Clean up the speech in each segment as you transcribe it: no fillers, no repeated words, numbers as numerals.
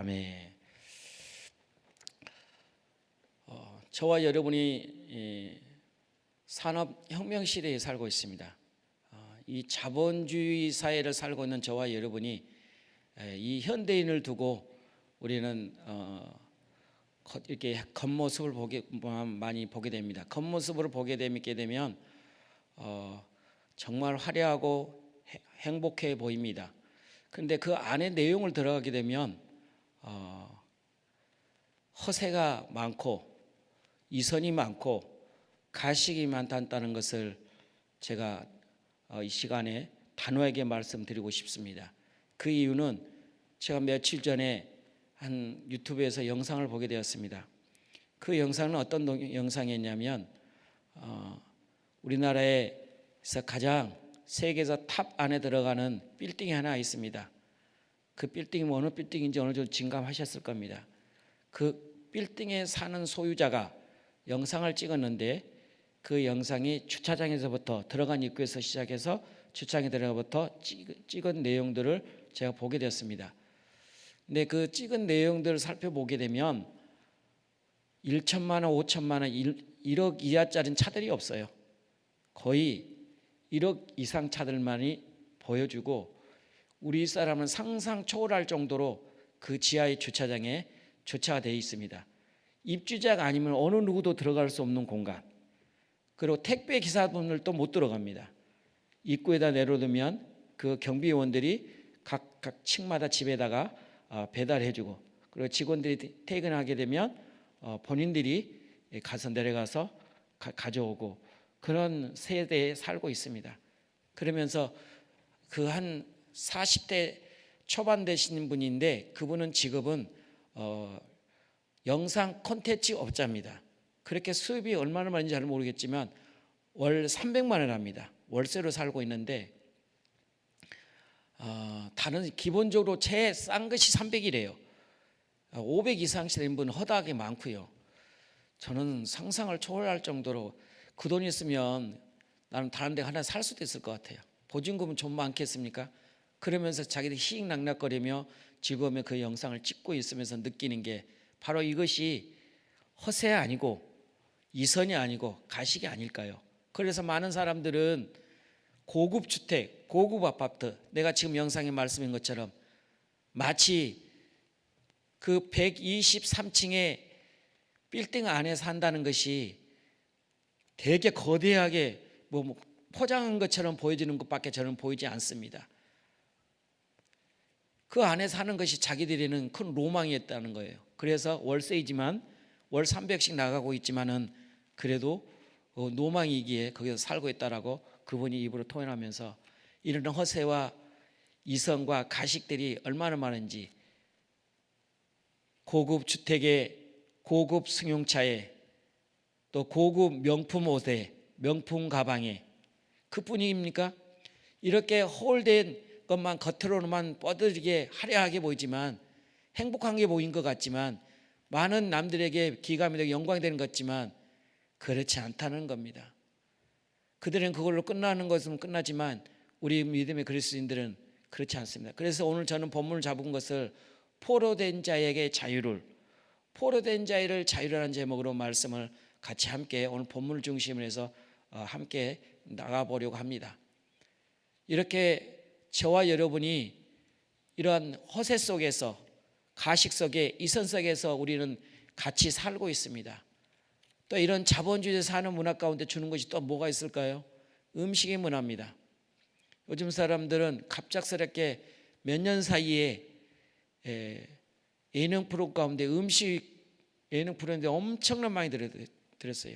아멘. 저와 여러분이 산업혁명 시대에 살고 있습니다. 이 자본주의 사회를 살고 있는 저와 여러분이 이 현대인을 두고 우리는 이렇게 겉모습을 많이 보게 됩니다. 겉모습을 보게 되면 정말 화려하고 행복해 보입니다. 그런데 그 안에 내용을 들어가게 되면 허세가 많고 이선이 많고 가식이 많다는 것을 제가 이 시간에 단호하게 말씀드리고 싶습니다. 그 이유는 제가 며칠 전에 한 유튜브에서 영상을 보게 되었습니다. 그 영상은 어떤 영상이었냐면 우리나라에서 가장 세계에서 탑 안에 들어가는 빌딩이 하나 있습니다. 그 빌딩이 어느 빌딩인지 어느 정도 직감하셨을 겁니다. 그 빌딩에 사는 소유자가 영상을 찍었는데 그 영상이 주차장에서부터 들어간 입구에서 시작해서 주차장에 들어가부터 찍은 내용들을 제가 보게 되었습니다. 근데 그 찍은 내용들을 살펴보게 되면 1천만 원, 5천만 원, 1억 이하짜리 차들이 없어요. 거의 1억 이상 차들만이 보여주고 우리 사람은 상상 초월할 정도로 그 지하의 주차장에 주차가 되어 있습니다. 입주자가 아니면 어느 누구도 들어갈 수 없는 공간. 그리고 택배 기사분들도 못 들어갑니다. 입구에다 내려두면 그 경비원들이 각 층마다 집에다가 배달해주고, 그리고 직원들이 퇴근하게 되면 본인들이 가서 내려가서 가져오고, 그런 세대에 살고 있습니다. 그러면서 그 한 40대 초반 되시는 분인데 그분은 직업은 영상 콘텐츠 업자입니다. 그렇게 수입이 얼마나 많은지 잘 모르겠지만 월 300만 원 합니다. 월세로 살고 있는데 다른 기본적으로 제일 싼 것이 300이래요. 500 이상씩 된 분은 허다하게 많고요. 저는 상상을 초월할 정도로 그 돈 있으면 나는 다른 데 하나 살 수도 있을 것 같아요. 보증금은 좀 많겠습니까? 그러면서 자기들 희익낙낙거리며 즐거우며 그 영상을 찍고 있으면서 느끼는 게 바로 이것이 허세 아니고 이선이 아니고 가식이 아닐까요? 그래서 많은 사람들은 고급 주택, 고급 아파트, 내가 지금 영상에 말씀인 것처럼 마치 그 123층의 빌딩 안에 산다는 것이 되게 거대하게 뭐 포장한 것처럼 보여지는 것밖에 저는 보이지 않습니다. 그 안에 사는 것이 자기들에는 큰 로망이었다는 거예요. 그래서 월세이지만 월 300씩 나가고 있지만은 그래도 노망이기에 거기서 살고 있다라고 그분이 입으로 토해내면서 이런 허세와 이성과 가식들이 얼마나 많은지, 고급 주택에 고급 승용차에 또 고급 명품 옷에 명품 가방에 그뿐입니까? 이렇게 홀된 것만 겉으로만 뻗어지게 화려하게 보이지만 행복한 게 보인 것 같지만 많은 남들에게 기감이 되고 영광이 되는 것 같지만 그렇지 않다는 겁니다. 그들은 그걸로 끝나는 것은 끝나지만 우리 믿음의 그리스도인들은 그렇지 않습니다. 그래서 오늘 저는 본문을 잡은 것을 포로된 자에게 자유를, 포로된 자를 자유라는 제목으로 말씀을 같이 함께 오늘 본문을 중심으로 해서 함께 나가보려고 합니다. 이렇게 저와 여러분이 이러한 허세 속에서, 가식 속에, 이선 속에서 우리는 같이 살고 있습니다. 또 이런 자본주의에 사는 문화 가운데 주는 것이 또 뭐가 있을까요? 음식의 문화입니다. 요즘 사람들은 갑작스럽게 몇 년 사이에 예능 프로 가운데 음식 예능 프로인데 엄청난 많이 들었어요.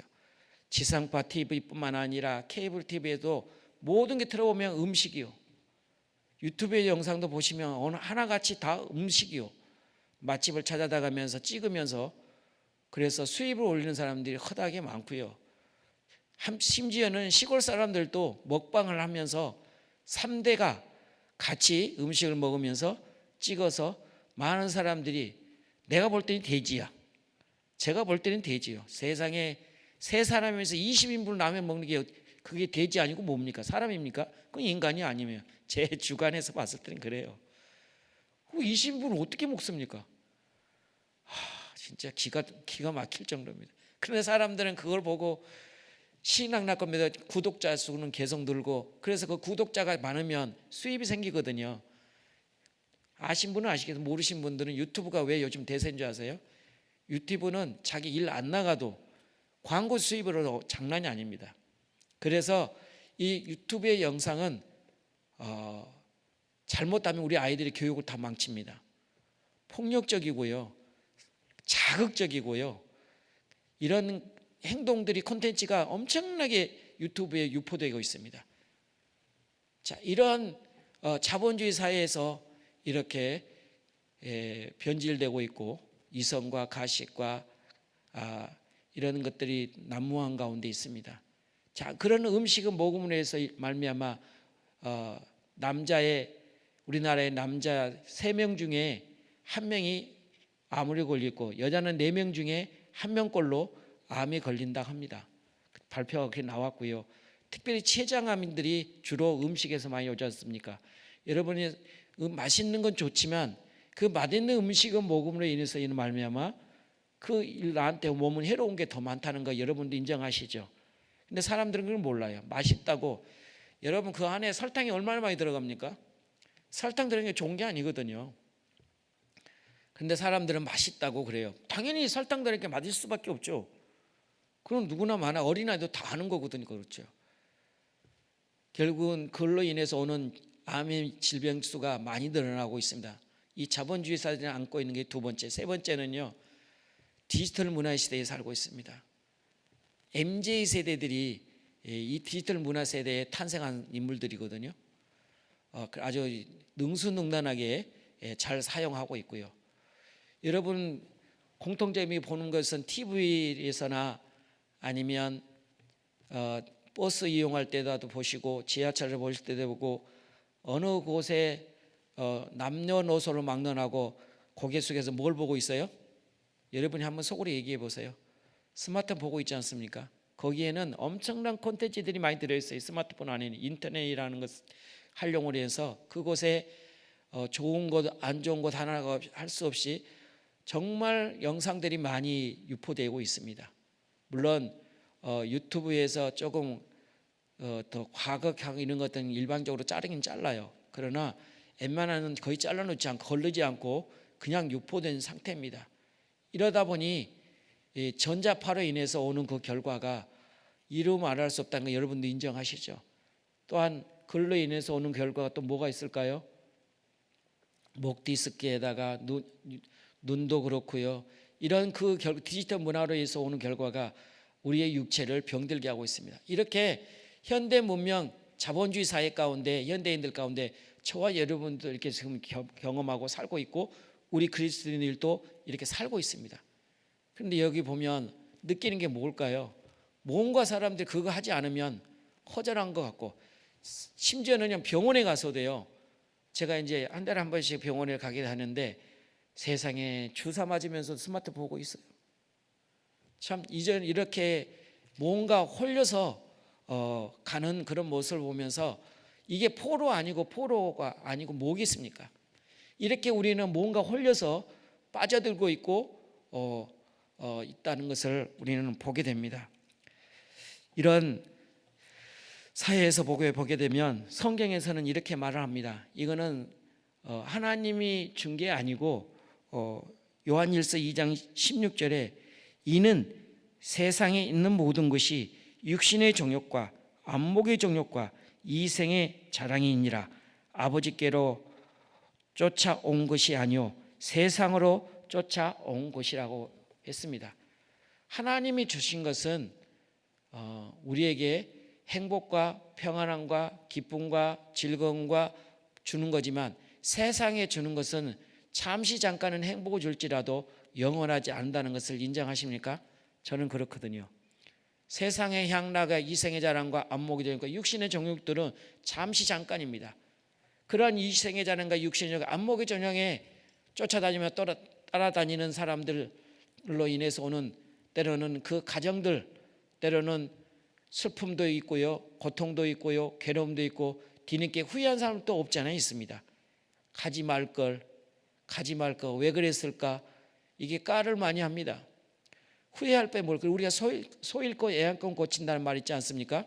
지상파 TV뿐만 아니라 케이블 TV에도 모든 게 들어보면 음식이요. 유튜브의 영상도 보시면 어느 하나같이 다 음식이요. 맛집을 찾아다가면서 찍으면서 그래서 수입을 올리는 사람들이 허다하게 많고요. 심지어는 시골 사람들도 먹방을 하면서 3대가 같이 음식을 먹으면서 찍어서 많은 사람들이 내가 볼 때는 돼지야. 제가 볼 때는 돼지요. 세상에 세 사람에서 20인분 라면 먹는 게 그게 돼지 아니고 뭡니까? 사람입니까? 그건 인간이 아니면 제 주관에서 봤을 때는 그래요. 20인분을 어떻게 먹습니까? 진짜 기가 막힐 정도입니다. 그런데 사람들은 그걸 보고 신앙 날 겁니다. 구독자 수는 계속 늘고, 그래서 그 구독자가 많으면 수입이 생기거든요. 아신 분은 아시겠지만 모르신 분들은 유튜브가 왜 요즘 대세인 줄 아세요? 유튜브는 자기 일 안 나가도 광고 수입으로 장난이 아닙니다. 그래서 이 유튜브의 영상은 잘못하면 우리 아이들의 교육을 다 망칩니다. 폭력적이고요, 자극적이고요, 이런 행동들이, 콘텐츠가 엄청나게 유튜브에 유포되고 있습니다. 자, 이런 자본주의 사회에서 이렇게 변질되고 있고, 이성과 가식과 이런 것들이 난무한 가운데 있습니다. 자, 그런 음식은 먹음으로 해서 말미암아 우리나라의 남자 3명 중에 1명이 암으로 걸리고, 여자는 4명 중에 1명꼴로 암에 걸린다 합니다. 발표가 그렇게 나왔고요. 특별히 췌장암인들이 주로 음식에서 많이 오지 않습니까? 여러분이 맛있는 건 좋지만 그 맛있는 음식은 먹음으로 인해서 이는 말미암아 나한테 몸은 해로운 게 더 많다는 거 여러분도 인정하시죠? 근데 사람들은 그걸 몰라요. 맛있다고. 여러분, 그 안에 설탕이 얼마나 많이 들어갑니까? 설탕 들어간 게 좋은 게 아니거든요. 근데 사람들은 맛있다고 그래요. 당연히 설탕 들어간 게 맞을 수밖에 없죠. 그건 누구나 많아, 어린아이도 다 아는 거거든요. 그렇죠. 결국은 그걸로 인해서 오는 암의 질병 수가 많이 늘어나고 있습니다. 이 자본주의 사회를 안고 있는 게 두 번째. 세 번째는요, 디지털 문화 시대에 살고 있습니다. MZ 세대들이 이 디지털 문화 세대에 탄생한 인물들이거든요. 아주 능수능란하게 잘 사용하고 있고요. 여러분, 공통점이 보는 것은 TV에서나 아니면 버스 이용할 때도 보시고, 지하철을 보실 때도 보고, 어느 곳에 남녀노소를 막론하고 고개 숙여서 뭘 보고 있어요? 여러분이 한번 속으로 얘기해 보세요. 스마트폰 보고 있지 않습니까? 거기에는 엄청난 콘텐츠들이 많이 들어있어요. 스마트폰 안에 인터넷이라는 것 활용을 해서 그곳에 좋은 것, 안 좋은 것 하나 할 수 없이 정말 영상들이 많이 유포되고 있습니다. 물론 유튜브에서 조금 더 과격하고 이런 것들은 일반적으로 자르긴 잘라요. 그러나 웬만하면 거의 잘라놓지 않고 걸르지 않고 그냥 유포된 상태입니다. 이러다 보니 전자파로 인해서 오는 그 결과가 이루 말할 수 없다는 거 여러분도 인정하시죠? 또한 글로 인해서 오는 결과가 또 뭐가 있을까요? 목 디스크에다가 눈도 그렇고요. 이런 그 디지털 문화로 해서 오는 결과가 우리의 육체를 병들게 하고 있습니다. 이렇게 현대 문명 자본주의 사회 가운데 현대인들 가운데 저와 여러분도 이렇게 지금 경험하고 살고 있고, 우리 그리스도인들도 이렇게 살고 있습니다. 그런데 여기 보면 느끼는 게 뭘까요? 뭔가 사람들이 그거 하지 않으면 허전한 것 같고, 심지어는 병원에 가서도요, 제가 이제 한 달에 한 번씩 병원에 가게 하는데 세상에 주사 맞으면서 스마트폰 보고 있어요. 참 이전 이렇게 뭔가 홀려서 가는 그런 모습을 보면서 이게 포로가 아니고 뭐겠습니까? 이렇게 우리는 뭔가 홀려서 빠져들고 있고 있다는 것을 우리는 보게 됩니다. 이런 사회에서 보게 되면 성경에서는 이렇게 말을 합니다. 이거는 하나님이 준 게 아니고 요한일서 2장 16절에 이는 세상에 있는 모든 것이 육신의 정욕과 안목의 정욕과 이생의 자랑이니라. 아버지께로 쫓아온 것이 아니요 세상으로 쫓아온 것이라고 했습니다. 하나님이 주신 것은 우리에게 행복과 평안함과 기쁨과 즐거움과 주는 거지만, 세상에 주는 것은 잠시 잠깐은 행복을 줄지라도 영원하지 않는다는 것을 인정하십니까? 저는 그렇거든요. 세상의 향락과 이생의 자랑과 안목의 정욕과 육신의 정욕들은 잠시 잠깐입니다. 그러한 이생의 자랑과 육신의 정욕, 안목의 정욕에 쫓아다니며 따라다니는 사람들로 인해서 오는 때로는 그 가정들, 때로는 슬픔도 있고요, 고통도 있고요, 괴로움도 있고, 뒤늦게 후회한 사람도 없지 않아 있습니다. 가지 말 걸, 왜 그랬을까? 이게 까를 많이 합니다. 후회할 게 뭘, 우리가 소 잃고 애양권 고친다는 말 있지 않습니까?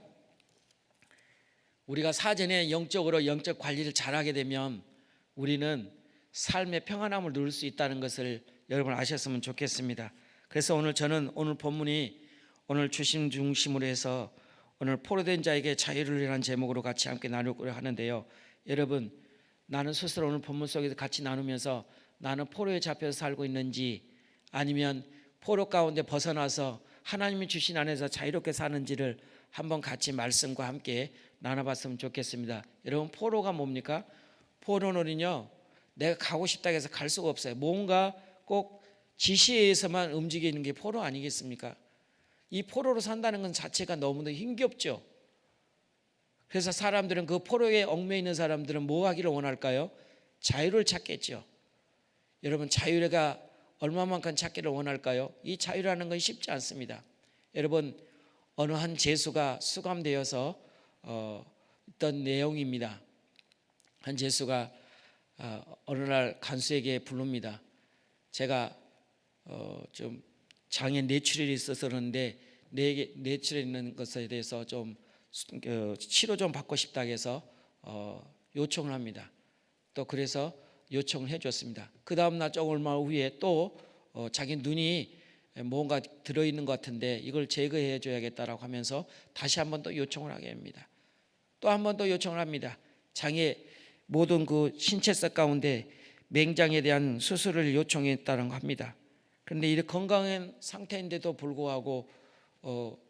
우리가 사전에 영적 관리를 잘하게 되면 우리는 삶의 평안함을 누릴 수 있다는 것을 여러분 아셨으면 좋겠습니다. 그래서 저는 오늘 본문이 오늘 주심 중심으로 해서 오늘 포로된 자에게 자유를 이라는 제목으로 같이 함께 나누려고 하는데요. 여러분, 나는 스스로 오늘 본문 속에서 같이 나누면서 나는 포로에 잡혀서 살고 있는지 아니면 포로 가운데 벗어나서 하나님이 주신 안에서 자유롭게 사는지를 한번 같이 말씀과 함께 나눠봤으면 좋겠습니다. 여러분, 포로가 뭡니까? 포로는요, 내가 가고 싶다 해서 갈 수가 없어요. 뭔가 꼭 지시에 의해서만 움직이는 게 포로 아니겠습니까? 이 포로로 산다는 것 자체가 너무나 힘겹죠. 그래서 사람들은 그 포로에 얽매여 있는 사람들은 뭐 하기를 원할까요? 자유를 찾겠죠. 여러분, 자유가 얼마만큼 찾기를 원할까요? 이 자유라는 건 쉽지 않습니다. 여러분, 어느 한 죄수가 수감되어서 있던 내용입니다. 한 죄수가 어느 날 간수에게 부릅니다. 제가 좀 장애 뇌출혈이 있어서 그러는데 뇌출혈 있는 것에 대해서 좀 치료 좀 받고 싶다 해서 요청을 합니다. 또 그래서 요청을 해줬습니다. 그 다음 날 조금 얼마 후에 또 자기 눈이 뭔가 들어있는 것 같은데 이걸 제거해 줘야겠다라고 하면서 다시 한 번 또 요청을 하게 합니다. 또 한 번 더 요청을 합니다. 장애 모든 그 신체성 가운데 맹장에 대한 수술을 요청했다고 합니다. 그런데 이렇게 건강한 상태인데도 불구하고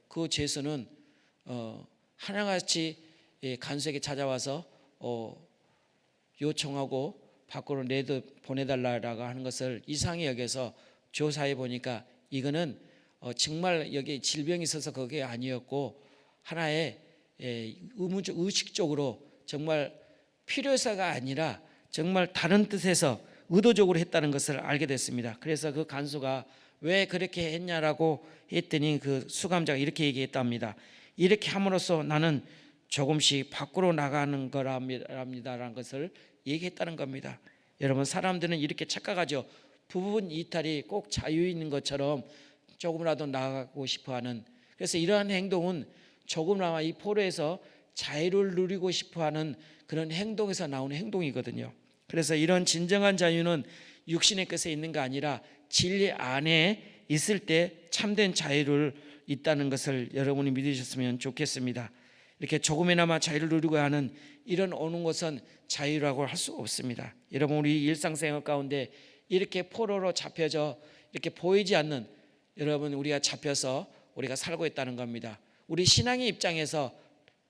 그 죄수는 하나같이 간수에게 찾아와서 요청하고 밖으로 보내달라고 하는 것을 이상히 여겨서 조사해 보니까 이거는 정말 여기 질병이 있어서 그게 아니었고 하나의 의식적으로 정말 필요해서가 아니라 정말 다른 뜻에서 의도적으로 했다는 것을 알게 됐습니다. 그래서 그 간수가 왜 그렇게 했냐라고 했더니 그 수감자가 이렇게 얘기했답니다. 이렇게 함으로써 나는 조금씩 밖으로 나가는 거랍니다라는 것을 얘기했다는 겁니다. 여러분, 사람들은 이렇게 착각하죠. 부분 이탈이 꼭 자유 있는 것처럼 조금이라도 나가고 싶어하는, 그래서 이러한 행동은 조금이나마 이 포로에서 자유를 누리고 싶어하는 그런 행동에서 나오는 행동이거든요. 그래서 이런 진정한 자유는 육신의 것에 있는 게 아니라 진리 안에 있을 때 참된 자유를 있다는 것을 여러분이 믿으셨으면 좋겠습니다. 이렇게 조금이나마 자유를 누리고 하는 이런 오는 것은 자유라고 할 수 없습니다. 여러분, 우리 일상생활 가운데 이렇게 포로로 잡혀져 이렇게 보이지 않는, 여러분, 우리가 잡혀서 우리가 살고 있다는 겁니다. 우리 신앙의 입장에서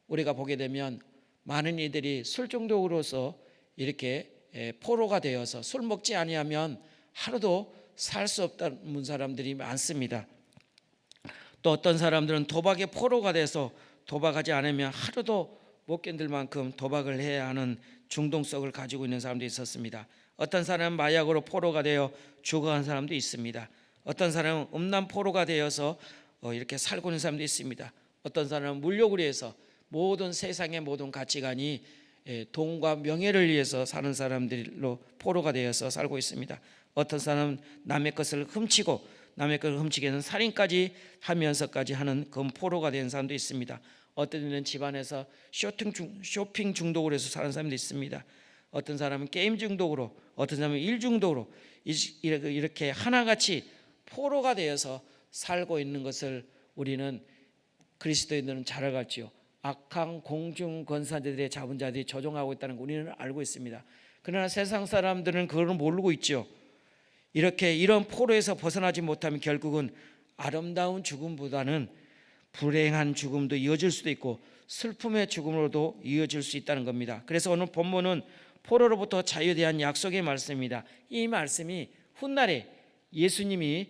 우리가 보게 되면 많은 이들이 술 중독으로서 이렇게 포로가 되어서 술 먹지 아니하면 하루도 살 수 없다는 사람들이 많습니다. 또 어떤 사람들은 도박의 포로가 돼서 도박하지 않으면 하루도 못 견딜 만큼 도박을 해야 하는 중독성을 가지고 있는 사람도 있었습니다. 어떤 사람은 마약으로 포로가 되어 죽어간 사람도 있습니다. 어떤 사람은 음란 포로가 되어서 이렇게 살고 있는 사람도 있습니다. 어떤 사람은 물욕을 위해서 모든 세상의 모든 가치관이 돈과 명예를 위해서 사는 사람들로 포로가 되어서 살고 있습니다. 어떤 사람은 남의 것을 훔치고 남의 것을 훔치게 하는 살인까지 하면서까지 하는 그런 포로가 된 사람도 있습니다. 어떤 이는 집안에서 쇼핑 중독으로 해서 사는 사람도 있습니다. 어떤 사람은 게임 중독으로, 어떤 사람은 일 중독으로 이렇게 하나같이 포로가 되어서 살고 있는 것을 우리는 그리스도인들은 잘 알지요. 악한 공중 권사들의 잡은 자들이 조종하고 있다는 걸 우리는 알고 있습니다. 그러나 세상 사람들은 그걸 모르고 있죠. 이렇게 이런 포로에서 벗어나지 못하면 결국은 아름다운 죽음보다는 불행한 죽음도 이어질 수도 있고 슬픔의 죽음으로도 이어질 수 있다는 겁니다. 그래서 오늘 본문은 포로로부터 자유에 대한 약속의 말씀입니다. 이 말씀이 훗날에 예수님이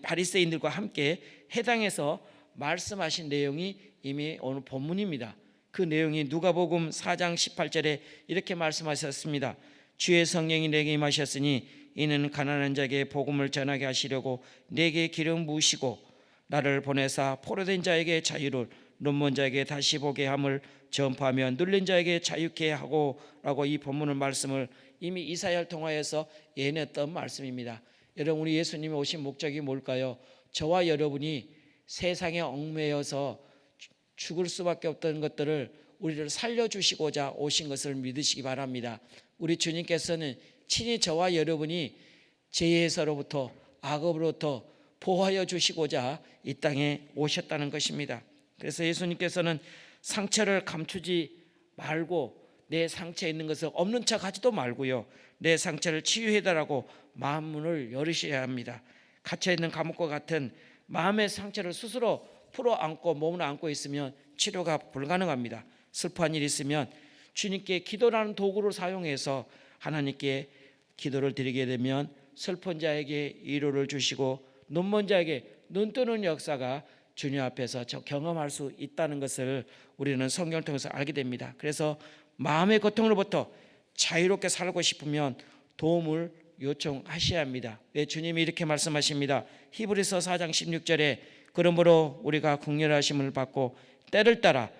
바리새인들과 함께 해당해서 말씀하신 내용이 이미 오늘 본문입니다. 그 내용이 누가복음 4장 18절에 이렇게 말씀하셨습니다. 주의 성령이 내게 임하셨으니 이는 가난한 자에게 복음을 전하게 하시려고 내게 기름 부으시고 나를 보내사 포로된 자에게 자유를, 눈먼 자에게 다시 보게 함을 전파하며 눌린 자에게 자유케 하고 라고 이 본문의 말씀을 이미 이사야를 통하여서 예언했던 말씀입니다. 여러분, 우리 예수님이 오신 목적이 뭘까요? 저와 여러분이 세상에 얽매여서 죽을 수밖에 없던 것들을 우리를 살려주시고자 오신 것을 믿으시기 바랍니다. 우리 주님께서는 친히 저와 여러분이 죄에서로부터, 악업으로부터 보호하여 주시고자 이 땅에 오셨다는 것입니다. 그래서 예수님께서는 상처를 감추지 말고, 내 상처에 있는 것을 없는 척 하지도 말고요, 내 상처를 치유해달라고 마음문을 열으셔야 합니다. 갇혀있는 감옥과 같은 마음의 상처를 스스로 풀어 안고 몸을 안고 있으면 치료가 불가능합니다. 슬퍼한 일이 있으면 주님께 기도라는 도구를 사용해서 하나님께 기도를 드리게 되면 슬픈 자에게 위로를 주시고 눈먼 자에게 눈 뜨는 역사가 주님 앞에서 경험할 수 있다는 것을 우리는 성경을 통해서 알게 됩니다. 그래서 마음의 고통으로부터 자유롭게 살고 싶으면 도움을 요청하셔야 합니다. 왜? 주님이 이렇게 말씀하십니다. 히브리서 4장 16절에 그러므로 우리가 국률하심을 받고 때를 따라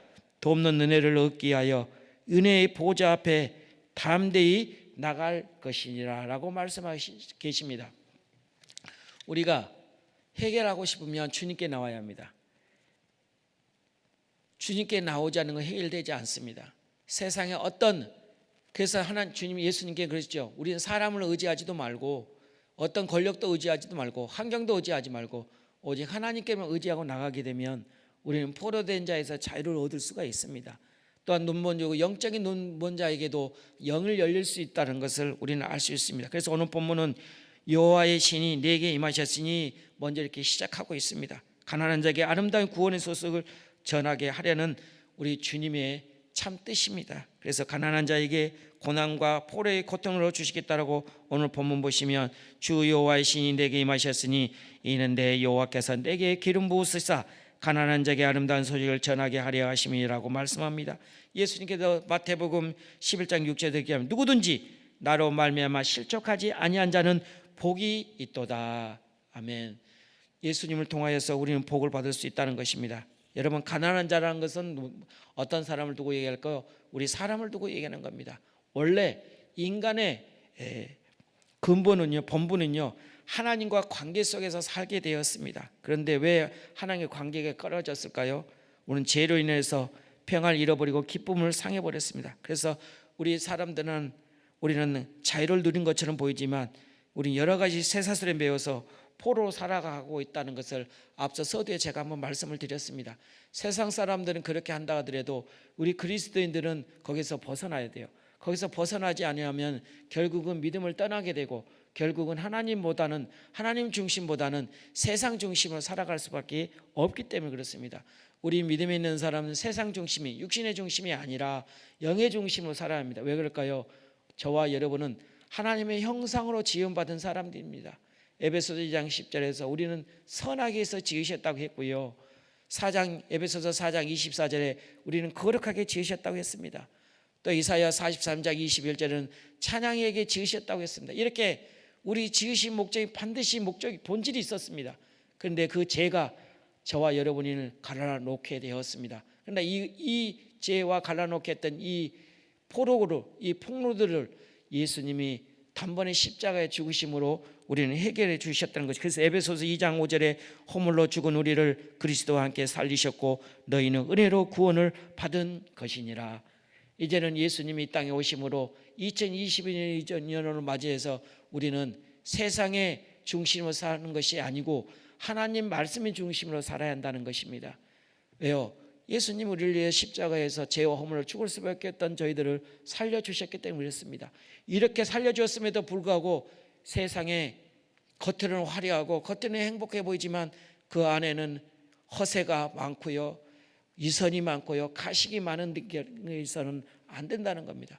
돕는 은혜를 얻기 위하여 은혜의 보좌 앞에 담대히 나갈 것이니라 라고 말씀하시 계십니다. 우리가 해결하고 싶으면 주님께 나와야 합니다. 주님께 나오지 않는 건 해결되지 않습니다. 세상에 그래서 주님 예수님께 그러시죠. 우리는 사람을 의지하지도 말고 어떤 권력도 의지하지도 말고 환경도 의지하지 말고 오직 하나님께만 의지하고 나가게 되면 우리는 포로된 자에서 자유를 얻을 수가 있습니다. 또한 영적인 눈먼 자에게도 영을 열릴 수 있다는 것을 우리는 알 수 있습니다. 그래서 오늘 본문은 여호와의 신이 내게 임하셨으니 먼저 이렇게 시작하고 있습니다. 가난한 자에게 아름다운 구원의 소식을 전하게 하려는 우리 주님의 참 뜻입니다. 그래서 가난한 자에게 고난과 포로의 고통을 주시겠다라고 오늘 본문 보시면 주 여호와의 신이 내게 임하셨으니 이는 내 여호와께서 내게 기름 부으시사 가난한 자에게 아름다운 소식을 전하게 하려 하심이라고 말씀합니다. 예수님께서 마태복음 11장 6절에 이렇게 하면 누구든지 나로 말미암아 실족하지 아니한 자는 복이 있도다. 아멘. 예수님을 통하여서 우리는 복을 받을 수 있다는 것입니다. 여러분, 가난한 자라는 것은 어떤 사람을 두고 얘기할까요? 우리 사람을 두고 얘기하는 겁니다. 원래 인간의 본분은요 하나님과 관계 속에서 살게 되었습니다. 그런데 왜 하나님의 관계가 끊어졌을까요? 우리는 죄로 인해서 평안을 잃어버리고 기쁨을 상해버렸습니다. 그래서 우리는 자유를 누린 것처럼 보이지만 우리는 여러 가지 쇠사슬에 매여서 포로로 살아가고 있다는 것을 앞서 서두에 제가 한번 말씀을 드렸습니다. 세상 사람들은 그렇게 한다 하더라도 우리 그리스도인들은 거기서 벗어나야 돼요. 거기서 벗어나지 않으면 결국은 믿음을 떠나게 되고 결국은 하나님 중심보다는 세상 중심으로 살아갈 수밖에 없기 때문에 그렇습니다. 우리 믿음에 있는 사람은 세상 중심이, 육신의 중심이 아니라 영의 중심으로 살아야 합니다. 왜 그럴까요? 저와 여러분은 하나님의 형상으로 지음받은 사람들입니다. 에베소서 2장 10절에서 우리는 선하게 해서 지으셨다고 했고요, 에베소서 4장 24절에 우리는 거룩하게 지으셨다고 했습니다. 또 이사야 43장 21절에는 찬양에게 지으셨다고 했습니다. 이렇게 우리 지으신 목적이 반드시 본질이 있었습니다. 그런데 그 죄가 저와 여러분을 갈라놓게 되었습니다. 그런데 이 죄와 갈라놓게 했던 이 폭로들을 예수님이 단번에 십자가에 죽으심으로 우리는 해결해 주셨다는 것이. 그래서 에베소서 2장 5절에 허물로 죽은 우리를 그리스도와 함께 살리셨고 너희는 은혜로 구원을 받은 것이니라. 이제는 예수님이 이 땅에 오심으로 2022년을 맞이해서 우리는 세상의 중심으로 사는 것이 아니고 하나님 말씀의 중심으로 살아야 한다는 것입니다. 왜요? 예수님 우리를 위해 십자가에서 죄와 허물을 죽을 수밖에 없던 저희들을 살려주셨기 때문에 그렇습니다. 이렇게 살려주었음에도 불구하고 세상에 겉으로는 화려하고 겉으로는 행복해 보이지만 그 안에는 허세가 많고요, 이선이 많고요, 가식이 많은 데에 있어서는 안 된다는 겁니다.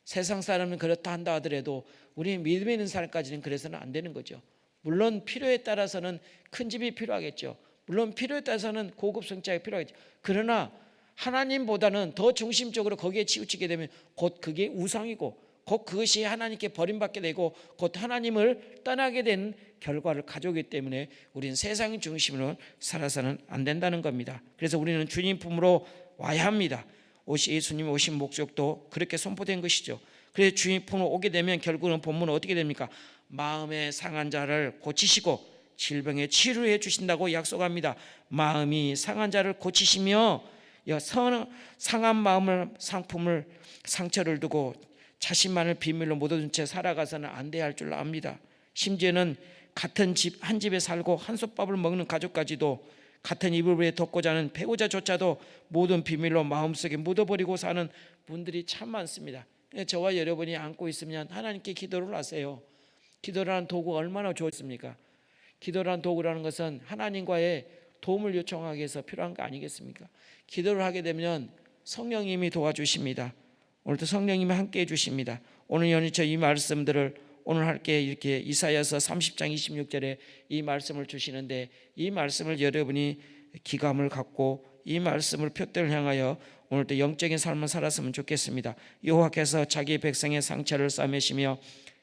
세상 사람은 그렇다 한다 하더라도 우리 믿음에 있는 사람까지는 그래서는 안 되는 거죠. 물론 필요에 따라서는 큰 집이 필요하겠죠. 물론 필요에 따라서는 고급 성차가 필요하겠죠. 그러나 하나님보다는 더 중심적으로 거기에 치우치게 되면 곧 그게 우상이고 곧 그것이 하나님께 버림받게 되고 곧 하나님을 떠나게 된 결과를 가져오기 때문에 우리는 세상 중심으로 살아서는 안 된다는 겁니다. 그래서 우리는 주님 품으로 와야 합니다. 예수님이 오신 목적도 그렇게 선포된 것이죠. 그래서 주님 품으로 오게 되면 결국은 본문은 어떻게 됩니까? 마음의 상한 자를 고치시고 질병에 치료해 주신다고 약속합니다. 마음이 상한 자를 고치시며 상한 마음을 상처를 두고 자신만을 비밀로 묻어둔 채 살아가서는 안 돼야 할 줄 압니다. 심지어는 같은 집 한 집에 살고 한솥밥을 먹는 가족까지도 같은 이불 위에 덮고 자는 배우자조차도 모든 비밀로 마음속에 묻어버리고 사는 분들이 참 많습니다. 저와 여러분이 안고 있으면 하나님께 기도를 하세요. 기도라는 도구가 얼마나 좋습니까? 기도라는 도구라는 것은 하나님과의 도움을 요청하기 위해서 필요한 거 아니겠습니까? 기도를 하게 되면 성령님이 도와주십니다. 오늘도 성령님이 함께 해주십니다. 오늘 연이처 이 말씀들을 오늘 할게 이렇게 이사야서 30장 26절에 이 말씀을 주시는데 이 말씀을 여러분이 기감을 갖고 이 말씀을 표대를 향하여 오늘도 영적인 삶을 살았으면 좋겠습니다. 여호와께서 자기 백성의 상처를 싸매시며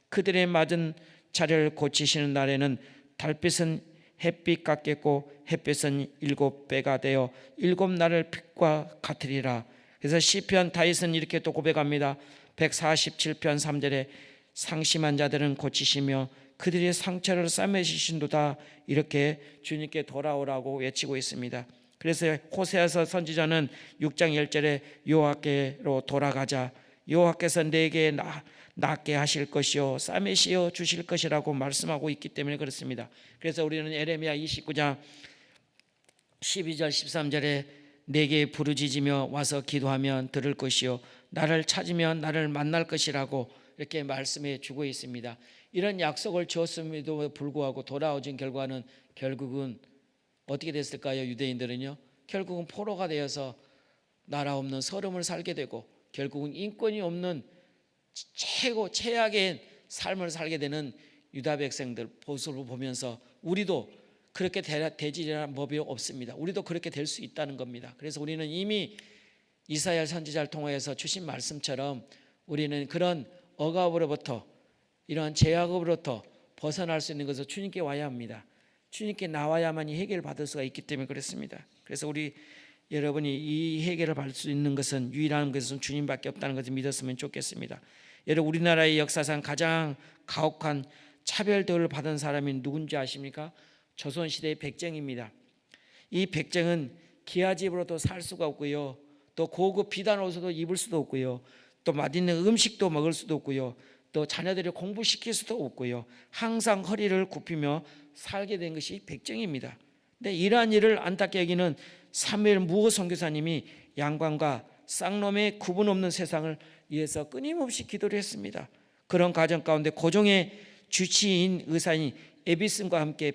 그들의 맞은 자리를 고치시는 날에는 달빛은 햇빛 같겠고 햇빛은 7배가 되어 7날을 빛과 같으리라. 그래서 시편 다윗은 이렇게 또 고백합니다. 147편 3절에 상심한 자들은 고치시며 그들의 상처를 싸매시신도다, 이렇게 주님께 돌아오라고 외치고 있습니다. 그래서 호세아서 선지자는 6장 1절에 여호와께로 돌아가자, 여호와께서 내게 낫게 하실 것이요 싸매시어 주실 것이라고 말씀하고 있기 때문에 그렇습니다. 그래서 우리는 에레미야 29장 12절 13절에 내게 부르짖으며 와서 기도하면 들을 것이요 나를 찾으면 나를 만날 것이라고 이렇게 말씀해 주고 있습니다. 이런 약속을 주었음에도 불구하고 돌아오신 결과는 결국은 어떻게 됐을까요? 유대인들은요, 결국은 포로가 되어서 나라 없는 서름을 살게 되고 결국은 인권이 없는 최악의 삶을 살게 되는 유다 백성들 모습을 보면서 우리도 그렇게 되지라는 법이 없습니다. 우리도 그렇게 될 수 있다는 겁니다. 그래서 우리는 이미 이사야 선지자를 통해서 주신 말씀처럼 우리는 그런 억압으로부터 이러한 제약으로부터 벗어날 수 있는 것은 주님께 와야 합니다. 주님께 나와야만이 해결을 받을 수가 있기 때문에 그렇습니다. 그래서 우리 여러분이 이 해결을 받을 수 있는 것은 유일한 것은 주님밖에 없다는 것을 믿었으면 좋겠습니다. 여러분, 우리나라의 역사상 가장 가혹한 차별 대우를 받은 사람이 누군지 아십니까? 조선시대의 백정입니다. 이 백정은 기아집으로도 살 수가 없고요, 또 고급 비단 옷도 입을 수도 없고요, 또 맛있는 음식도 먹을 수도 없고요, 또 자녀들을 공부시킬 수도 없고요, 항상 허리를 굽히며 살게 된 것이 백정입니다. 근데 이러한 일을 안타깝게 여기는 사무엘 무호 선교사님이 양관과 쌍놈의 구분 없는 세상을 위해서 끊임없이 기도를 했습니다. 그런 과정 가운데 고종의 주치인 의사인 에비슨과 함께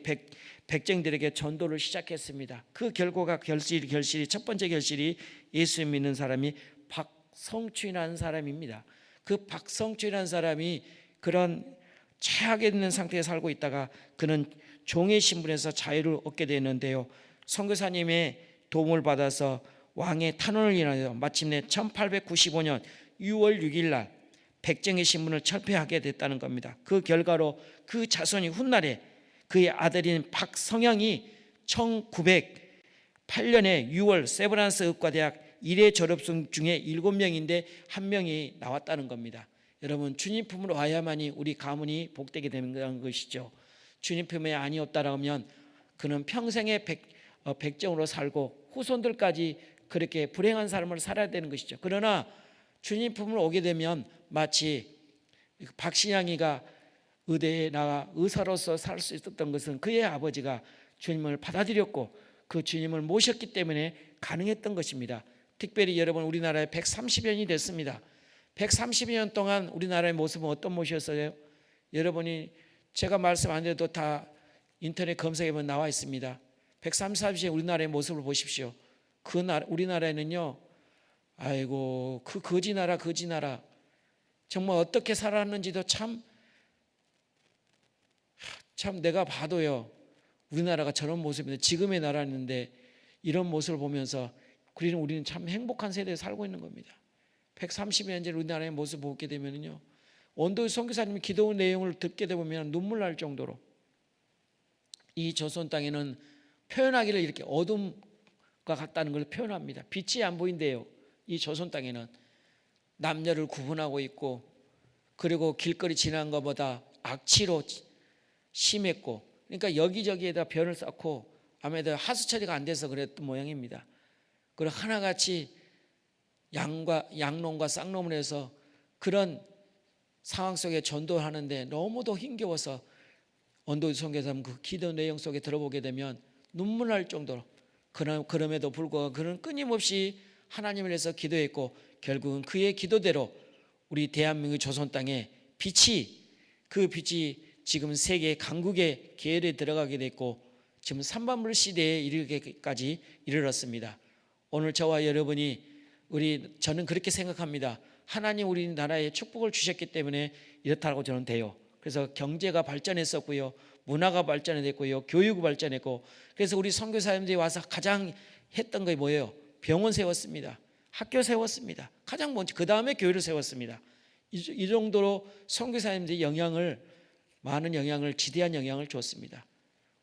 백정들에게 전도를 시작했습니다. 그 결과가 결실이 첫 번째 결실이 예수 믿는 사람이 박성춘이라는 사람입니다. 그 박성춘이라는 사람이 그런 최악에 있는 상태에 살고 있다가 그는 종의 신분에서 자유를 얻게 되는데요, 선교사님의 도움을 받아서 왕의 탄원을 인하여 마침내 1895년 6월 6일 날 백정의 신분을 철폐하게 됐다는 겁니다. 그 결과로 그 자손이 훗날에 그의 아들인 박성향이 1908년에 6월 세브란스 의과대학 1회 졸업생 중에 7명인데 1명이 나왔다는 겁니다. 여러분, 주님 품으로 와야만이 우리 가문이 복되게 되는 것이죠. 주님 품에 아니었다라면 그는 평생의 백정으로 살고 후손들까지 그렇게 불행한 삶을 살아야 되는 것이죠. 그러나 주님 품으로 오게 되면 마치 박신양이가 의대에 나가 의사로서 살 수 있었던 것은 그의 아버지가 주님을 받아들였고 그 주님을 모셨기 때문에 가능했던 것입니다. 특별히 여러분, 우리나라에 130년이 됐습니다. 130년 동안 우리나라의 모습은 어떤 모습이었어요? 여러분이 제가 말씀 안 해도 다 인터넷 검색해보면 나와 있습니다. 130년 우리나라의 모습을 보십시오. 우리나라에는요, 아이고 그 거지 나라 정말 어떻게 살았는지도 참 내가 봐도요, 우리나라가 저런 모습인데, 지금의 나라였는데 이런 모습을 보면서 우리는 참 행복한 세대에 살고 있는 겁니다. 130년 전 우리나라의 모습을 보게 되면요, 원도의 선교사님이 기도 내용을 듣게 되면 눈물 날 정도로 이 조선 땅에는 표현하기를 이렇게 어둠과 같다는 걸 표현합니다. 빛이 안 보인대요. 이 조선 땅에는 남녀를 구분하고 있고, 그리고 길거리 지나는 것보다 악취로 심했고, 그러니까 여기저기에다 변을 쌓고 아무래도 하수 처리가 안 돼서 그랬던 모양입니다. 그리고 하나같이 양놈과 쌍놈을 해서 그런 상황 속에 전도하는데 너무도 힘겨워서 언도 선교사님 그 기도 내용 속에 들어보게 되면 눈물 날 정도로, 그럼에도 불구하고 그는 끊임없이 하나님을 위해서 기도했고, 결국은 그의 기도대로 우리 대한민국 조선 땅에 그 빛이 지금 세계 강국의 계열에 들어가게 됐고, 지금 삼반물 시대에 이르기까지 이르렀습니다. 오늘 저와 여러분이 저는 그렇게 생각합니다. 하나님 우리나라에 축복을 주셨기 때문에 이렇다고 저는 돼요. 그래서 경제가 발전했었고요, 문화가 발전했고요, 교육이 발전했고, 그래서 우리 선교사님들이 와서 가장 했던 게 뭐예요? 병원 세웠습니다. 학교 세웠습니다. 가장 먼저 그 다음에 교회를 세웠습니다. 이 정도로 선교사님들이 많은 영향을, 지대한 영향을 줬습니다.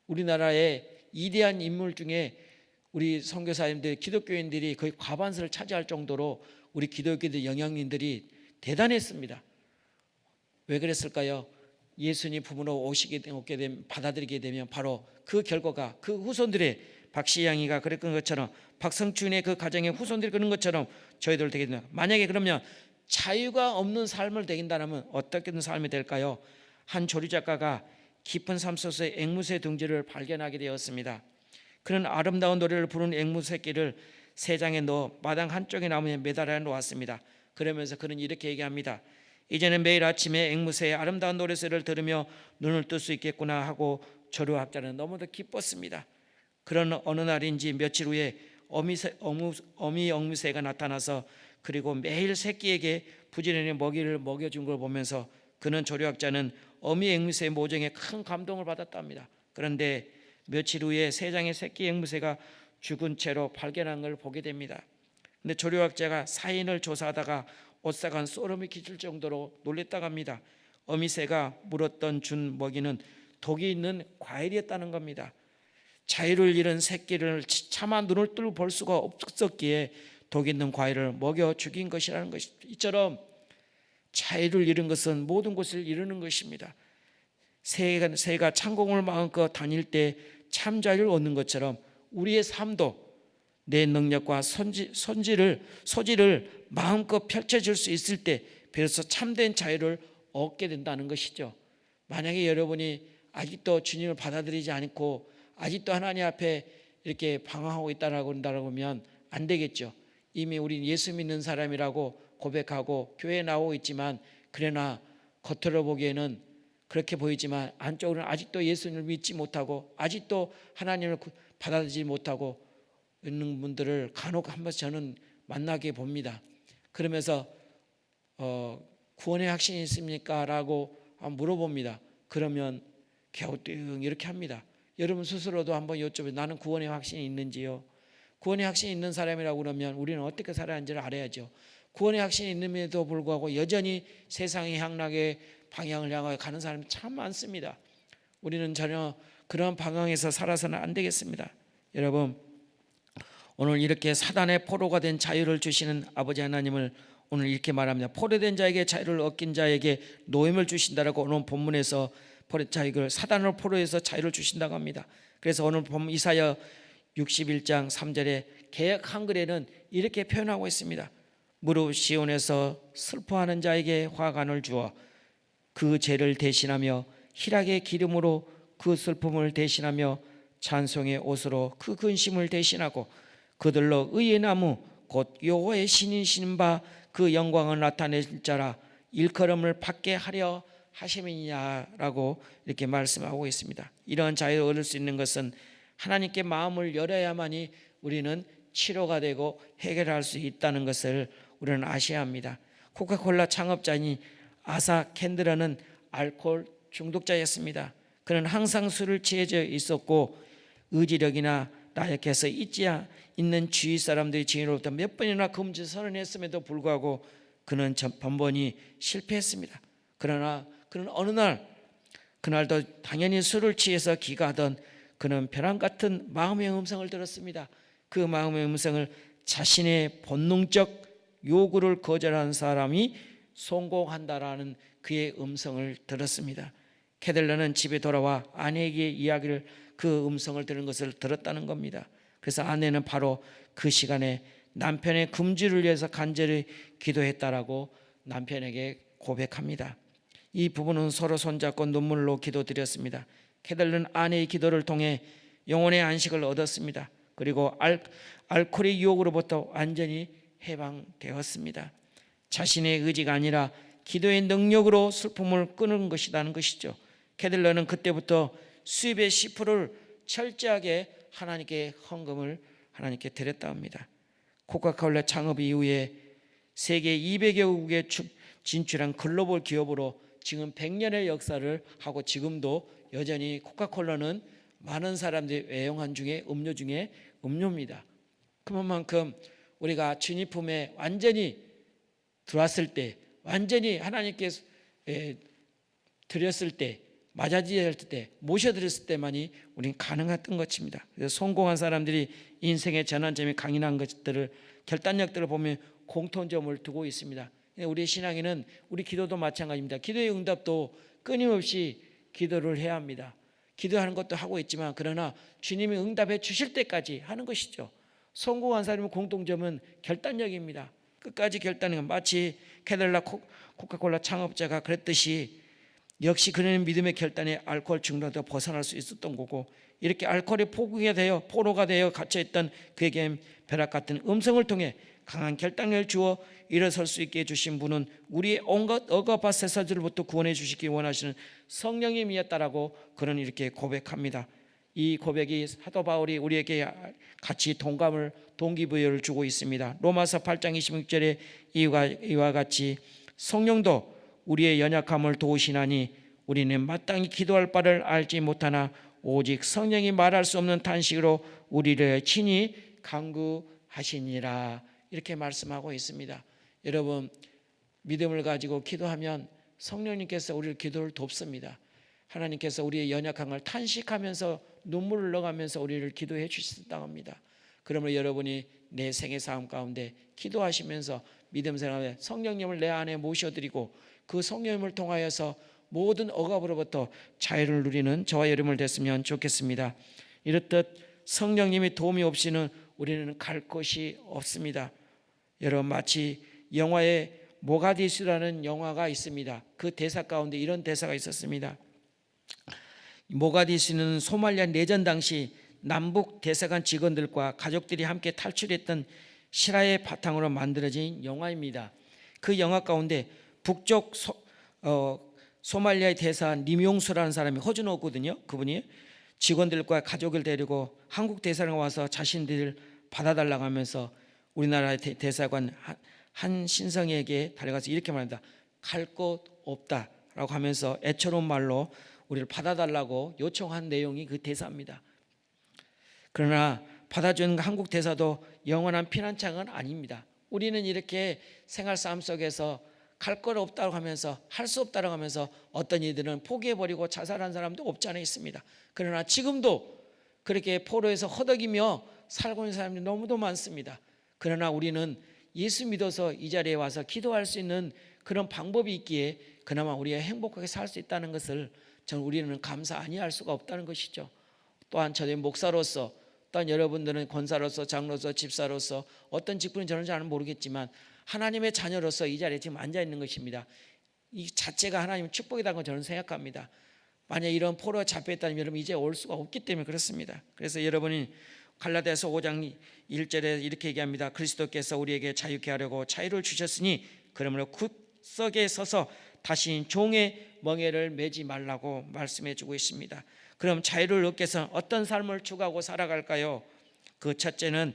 우리나라의 이대한 인물 중에 우리 선교사님들, 기독교인들이 거의 과반수를 차지할 정도로 우리 기독교인들 영향인들이 대단했습니다. 왜 그랬을까요? 예수님 부모로 받아들이게 되면 바로 그 결과가, 그 후손들의 박시양이가 그랬던 것처럼, 박성춘의 그 가정의 후손들이 그런 것처럼 저희들 되게 됩니다. 만약에 그러면 자유가 없는 삶을 되긴다면 어떻게 삶이 될까요? 한 조리 작가가 깊은 삶 속에서 앵무새 둥지를 발견하게 되었습니다. 그는 아름다운 노래를 부르는 앵무새끼를 세 장에 넣어 마당 한쪽의 나무에 매달아 놓았습니다. 그러면서 그는 이렇게 얘기합니다. 이제는 매일 아침에 앵무새의 아름다운 노래소리를 들으며 눈을 뜰 수 있겠구나 하고 조류학자는 너무도 기뻤습니다. 그런 어느 날인지 며칠 후에 어미 앵무새가 나타나서 그리고 매일 새끼에게 부지런히 먹이를 먹여준 걸 보면서 그는 조류학자는 어미 앵무새의 모정에 큰 감동을 받았답니다. 그런데 며칠 후에 세 장의 새끼 앵무새가 죽은 채로 발견한 걸 보게 됩니다. 근데 조류학자가 사인을 조사하다가 오싹한 소름이 끼칠 정도로 놀랬다고 합니다. 어미새가 준 먹이는 독이 있는 과일이었다는 겁니다. 자유를 잃은 새끼를 차마 눈을 뜨고 볼 수가 없었기에 독 있는 과일을 먹여 죽인 것이라는 것이, 이처럼 자유를 잃은 것은 모든 것을 잃는 것입니다. 새가 창공을 마음껏 다닐 때 참 자유를 얻는 것처럼 우리의 삶도 내 능력과 소지를 마음껏 펼쳐질 수 있을 때 비로소 참된 자유를 얻게 된다는 것이죠. 만약에 여러분이 아직도 주님을 받아들이지 않고 아직도 하나님 앞에 이렇게 방황하고 있다라고 한다면 안 되겠죠. 이미 우리는 예수 믿는 사람이라고 고백하고 교회에 나오고 있지만, 그러나 겉으로 보기에는 그렇게 보이지만 안쪽으로는 아직도 예수님을 믿지 못하고 아직도 하나님을 받아들이지 못하고 있는 분들을 간혹 한 번씩 저는 만나게 봅니다. 그러면서 구원의 확신이 있습니까? 라고 물어봅니다. 그러면 갸우뚱 이렇게 합니다. 여러분 스스로도 한번 여쭤보세요. 나는 구원의 확신이 있는지요? 구원의 확신이 있는 사람이라고 그러면 우리는 어떻게 살아야 하는지를 알아야죠. 구원의 확신이 있는데도 불구하고 여전히 세상의 향락의 방향을 향하여 가는 사람이 참 많습니다. 우리는 전혀 그런 방향에서 살아서는 안 되겠습니다. 여러분, 오늘 이렇게 사단의 포로가 된 자유를 주시는 아버지 하나님을 오늘 이렇게 말합니다. 포로된 자에게 자유를 얻긴 자에게 노임을 주신다라고 오늘 본문에서 사단을 포로해서 자유를 주신다고 합니다. 그래서 오늘 본문 이사야 61장 3절에 개역 한글에는 이렇게 표현하고 있습니다. 무릎 시온에서 슬퍼하는 자에게 화관을 주어 그 죄를 대신하며 희락의 기름으로 그 슬픔을 대신하며 찬송의 옷으로 그 근심을 대신하고 그들로 의의 나무 곧 여호와의 신이신 바 그 영광을 나타낼 자라 일컬음을 받게 하려 하심이냐라고 이렇게 말씀하고 있습니다. 이러한 자유를 얻을 수 있는 것은 하나님께 마음을 열어야만이 우리는 치료가 되고 해결할 수 있다는 것을 우리는 아셔야 합니다. 코카콜라 창업자인 아사 캔드라는 알코올 중독자였습니다. 그는 항상 술을 취해져 있었고 의지력이나 나약해서 잊지 있는 주위 사람들의 지인으로부터 몇 번이나 금지 선언했음에도 불구하고 그는 번번이 실패했습니다. 그러나 그는 어느 날, 그날도 당연히 술을 취해서 기가하던 그는 벼랑 같은 마음의 음성을 들었습니다. 그 마음의 음성을 자신의 본능적 요구를 거절한 사람이 성공한다라는 그의 음성을 들었습니다. 캐들러는 집에 돌아와 아내에게 이야기를 그 음성을 들은 것을 들었다는 겁니다. 그래서 아내는 바로 그 시간에 남편의 금주를 위해서 간절히 기도했다라고 남편에게 고백합니다. 이 부부는 서로 손잡고 눈물로 기도드렸습니다. 캐들러는 아내의 기도를 통해 영혼의 안식을 얻었습니다. 그리고 알코올의 유혹으로부터 완전히 해방되었습니다. 자신의 의지가 아니라 기도의 능력으로 슬픔을 끄는 것이라는 것이죠. 캐들러는 그때부터 수입의 10%를 철저하게 하나님께 헌금을 하나님께 드렸다 합니다. 코카콜라 창업 이후에 세계 200여국에 진출한 글로벌 기업으로 지금 100년의 역사를 하고 지금도 여전히 코카콜라는 많은 사람들이 애용한 중에 음료 중에 음료입니다. 그만큼 우리가 주님 품에 완전히 들어왔을 때, 완전히 하나님께 드렸을 때, 맞아지을 때, 모셔드렸을 때만이 우리는 가능했던 것입니다. 그래서 성공한 사람들이 인생의 전환점이 강인한 것들을, 결단력들을 보면 공통점을 두고 있습니다. 우리 신앙에는 우리 기도도 마찬가지입니다. 기도의 응답도 끊임없이 기도를 해야 합니다. 기도하는 것도 하고 있지만 그러나 주님이 응답해 주실 때까지 하는 것이죠. 성공한 사람의 공통점은 결단력입니다. 끝까지 결단력. 마치 캐들락 코카콜라 창업자가 그랬듯이 역시 그는 믿음의 결단에 알코올 중독에서 벗어날 수 있었던 거고, 이렇게 알코올에 포로가 되어 갇혀있던 그에게 벼락 같은 음성을 통해 강한 결단력을 주어 일어설 수 있게 해주신 분은 우리의 온갖 억압과 쇠사슬로부터 구원해 주시기 원하시는 성령님이었다라고 그는 이렇게 고백합니다. 이 고백이 사도 바울이 우리에게 같이 동기부여를 주고 있습니다. 로마서 8장 26절에 이와 같이 성령도 우리의 연약함을 도우시나니 우리는 마땅히 기도할 바를 알지 못하나 오직 성령이 말할 수 없는 탄식으로 우리를 친히 간구하시니라, 이렇게 말씀하고 있습니다. 여러분, 믿음을 가지고 기도하면 성령님께서 우리를 기도를 돕습니다. 하나님께서 우리의 연약함을 탄식하면서 눈물을 흘러가면서 우리를 기도해 주신다고 합니다. 그러므로 여러분이 내 생애 삶 가운데 기도하시면서 믿음 생활에 성령님을 내 안에 모셔드리고 그 성령님을 통하여서 모든 억압으로부터 자유를 누리는 저와 여러분을 됐으면 좋겠습니다. 이렇듯 성령님의 도움이 없이는 우리는 갈 곳이 없습니다. 여러분, 마치 영화에 모가디슈라는 영화가 있습니다. 그 대사 가운데 이런 대사가 있었습니다. 모가디슈는 소말리아 내전 당시 남북 대사관 직원들과 가족들이 함께 탈출했던 실화의 바탕으로 만들어진 영화입니다. 그 영화 가운데 북쪽 소말리아의 대사 님용수라는 사람이 호주노거든요. 그분이 직원들과 가족을 데리고 한국 대사관에 와서 자신들을 받아달라고 하면서 우리나라의 대사관 한 신성에게 달려가서 이렇게 말합니다. 갈 곳 없다라고 하면서 애처로운 말로 우리를 받아달라고 요청한 내용이 그 대사입니다. 그러나 받아준 한국 대사도 영원한 피난처는 아닙니다. 우리는 이렇게 생활 삶 속에서 갈 것 없다고 하면서 할 수 없다고 하면서 어떤 이들은 포기해버리고 자살한 사람도 없지 않아 있습니다. 그러나 지금도 그렇게 포로에서 허덕이며 살고 있는 사람들이 너무도 많습니다. 그러나 우리는 예수 믿어서 이 자리에 와서 기도할 수 있는 그런 방법이 있기에 그나마 우리가 행복하게 살 수 있다는 것을 저는 우리는 감사 아니할 수가 없다는 것이죠. 또한 저희 목사로서, 또한 여러분들은 권사로서, 장로로서, 집사로서 어떤 직분이 저는 잘 모르겠지만 하나님의 자녀로서 이 자리에 지금 앉아 있는 것입니다. 이 자체가 하나님의 축복이라고 저는 생각합니다. 만약 이런 포로에 잡혀있다면 여러분 이제 올 수가 없기 때문에 그렇습니다. 그래서 여러분이 갈라디아서 5장 1절에 이렇게 얘기합니다. 그리스도께서 우리에게 자유케 하려고 자유를 주셨으니 그러므로 굳세게 서서 다시 종의 멍에를 매지 말라고 말씀해 주고 있습니다. 그럼 자유를 얻기 위해서 어떤 삶을 추구하고 살아갈까요? 그 첫째는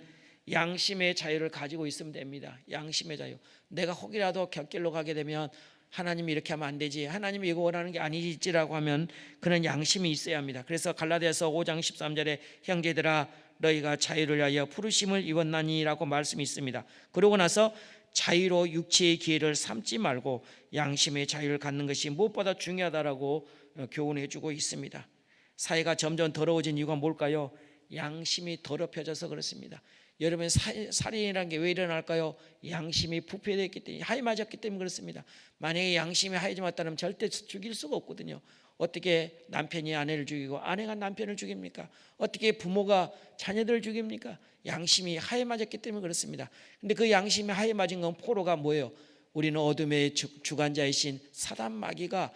양심의 자유를 가지고 있으면 됩니다. 양심의 자유. 내가 혹이라도 곁길로 가게 되면 하나님이 이렇게 하면 안 되지, 하나님이 이거 원하는 게 아니지라고 하면 그런 양심이 있어야 합니다. 그래서 갈라디아서 5장 13절에 형제들아 너희가 자유를 위하여 부르심을 입었나니라고 말씀이 있습니다. 그러고 나서 자유로 육체의 기회를 삼지 말고 양심의 자유를 갖는 것이 무엇보다 중요하다라고 교훈해 주고 있습니다. 사회가 점점 더러워진 이유가 뭘까요? 양심이 더럽혀져서 그렇습니다. 여러분, 살인이라는 게 왜 일어날까요? 양심이 부패되었기 때문에, 하이 맞았기 때문에 그렇습니다. 만약에 양심이 하이지 맞다면 절대 죽일 수가 없거든요. 어떻게 남편이 아내를 죽이고 아내가 남편을 죽입니까? 어떻게 부모가 자녀들을 죽입니까? 양심이 하에 맞았기 때문에 그렇습니다. 근데 그 양심이 하에 맞은 건 포로가 뭐예요? 우리는 어둠의 주관자이신 사단 마귀가